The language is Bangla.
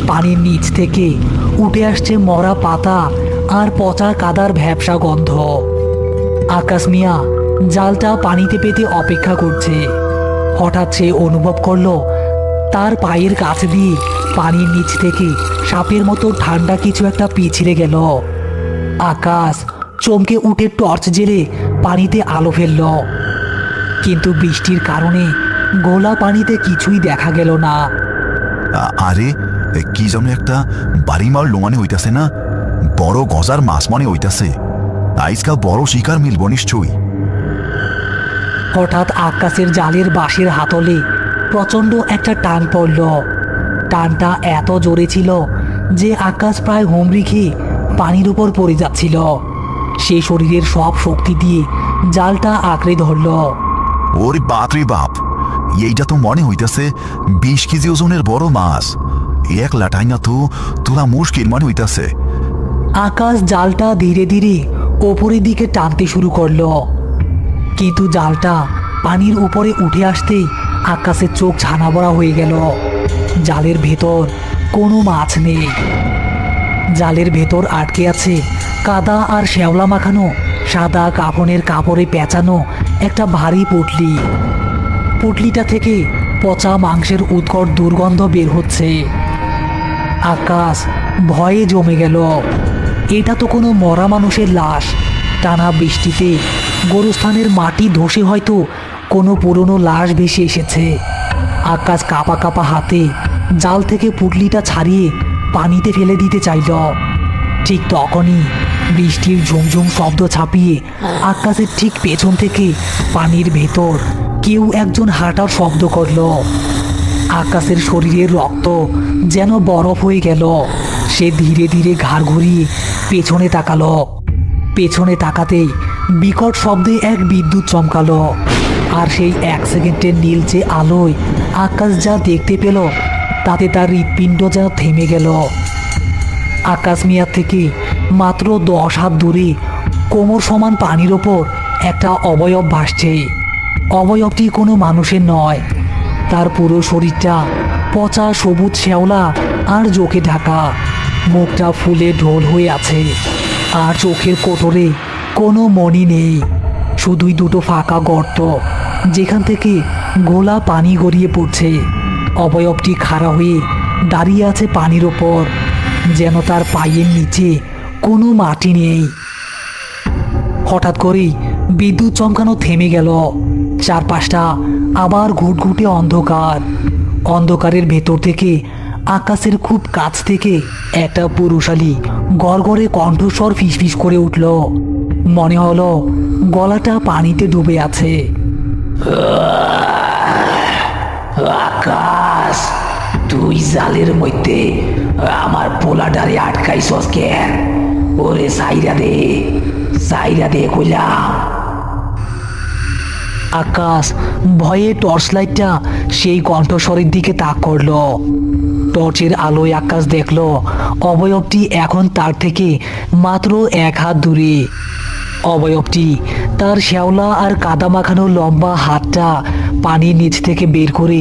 পানির নিচ থেকে উঠে আসছে মরা পাতা আর পচা কাদার ভ্যাপসা গন্ধ। আকাশ মিয়া জালটা পানিতে পেতে অপেক্ষা করছে। হঠাৎ সে অনুভব করলো তার পায়ের কাছে দিয়ে পানির নিচ থেকে সাপের মতো ঠান্ডা কিছু একটা পিছলে গেল। আকাশ চমকে উঠে টর্চ জেলে পানিতে আলো ফেলল, কিন্তু বৃষ্টির কারণে গোলা পানিতে কিছুই দেখা গেল না। আরে কি যেন একটা বাড়ি মার লোমানে হইতাছে না, বড় গজার মাছ মনে হইতাছে। আইজকা বড় শিকার মিলব নিশ্চয়ই। হঠাৎ আকাশের জালের বাঁশের হাতলে প্রচণ্ড একটা টান পড়ল। টানটা এত জোরে ছিল যে আকাশ প্রায় হুমড়ি খেয়ে পানির উপর পড়ে যাচ্ছিল। সে শরীরের সব শক্তি দিয়ে জালটা আঁকড়ে ধরল। ওরে বাপ রে বাপ, এইটা তো মনে হইতাছে 20 কেজি ওজনের বড় মাছ। এক লাটাই না তো তোলা মুশকিল মনে হইতাছে। আকাশ জালটা ধীরে ধীরে ওপরের দিকে টানতে শুরু করলো, কিন্তু জালটা পানির উপরে উঠে আসতেই আকাশের চোখ ছানাবড়া হয়ে গেল। জালের ভেতর কোনো মাছ নেই। জালের ভেতর আটকে আছে কাদা আর শ্যাওলা মাখানো সাদা কাফনের কাপড়ে পেঁচানো একটা ভারী পুঁটলি। পুঁটলিটা থেকে পচা মাংসের উৎকট দুর্গন্ধ বের হচ্ছে। আকাশ ভয়ে জমে গেল। এটা তো কোনো মরা মানুষের লাশ। টানা বৃষ্টিতে গোরস্থানের মাটি ধসে হয়তো কোনো পুরনো লাশ ভেসে এসেছে। আকাশ কাঁপা কাঁপা হাতে জাল থেকে পুঁটলিটা ছাড়িয়ে পানিতে ফেলে দিতে চাইল। ঠিক তখনই বৃষ্টির ঝুমঝুম শব্দ ছাপিয়ে আকাশের ঠিক পেছন থেকে পানির ভেতর কেউ একজন হাঁটার শব্দ করল। আকাশের শরীরের রক্ত যেন বরফ হয়ে গেল। সে ধীরে ধীরে ঘাড় ঘুরিয়ে পেছনে তাকালো। পেছনে তাকাতেই বিকট শব্দে এক বিদ্যুৎ চমকালো, আর সেই 1 সেকেন্ডের নীলচে আলোয় আকাশ যা দেখতে পেল তাতে তার হৃৎপিণ্ড যেন থেমে গেল। আকাশ মিয়া থেকে মাত্র 10 হাত দূরে কোমর সমান পানির ওপর একটা অবয়ব ভাসছে। অবয়বটি কোনো মানুষের নয়। তার পুরো শরীরটা পচা সবুজ শ্যাওলা আর জোকে ঢাকা। মুখটা ফুলে ঢোল হয়ে আছে, আর চোখের কোটরে কোনো মণি নেই, শুধুই দুটো ফাঁকা গর্ত যেখান থেকে গোলা পানি গড়িয়ে পড়ছে। অবয়বটি খাড়া হয়ে দাঁড়িয়ে আছে পানির ওপর, যেন তার পায়ের নিচে কোনো মাটি নেই। হঠাৎ করেই বিদ্যুৎ চমকানো থেমে গেল। চারপাশটা আবার ঘুটঘুটে অন্ধকার। অন্ধকারের ভেতর থেকে আকাশের খুব কাছ থেকে একটা পুরুষালী গড়গড়ে কণ্ঠস্বর ফিসফিস করে উঠল। মনে হলো গলাটা পানিতে ডুবে আছে। আকাশ, তুই জালের মধ্যে আমার পোলাডারে আটকাইছস কেন? ওরে সাইরা দে, সাইরা দে কইলাম। আকাশ ভয়ে টর্চ লাইটটা সেই কণ্ঠস্বরের দিকে তাক করল। টর্চের আলোয় আকাশ দেখল অবয়বটি এখন তার থেকে মাত্র 1 হাত দূরে। অবয়বটি তার শ্যাওলা আর কাদা মাখানো লম্বা হাতটা পানির নিচ থেকে বের করে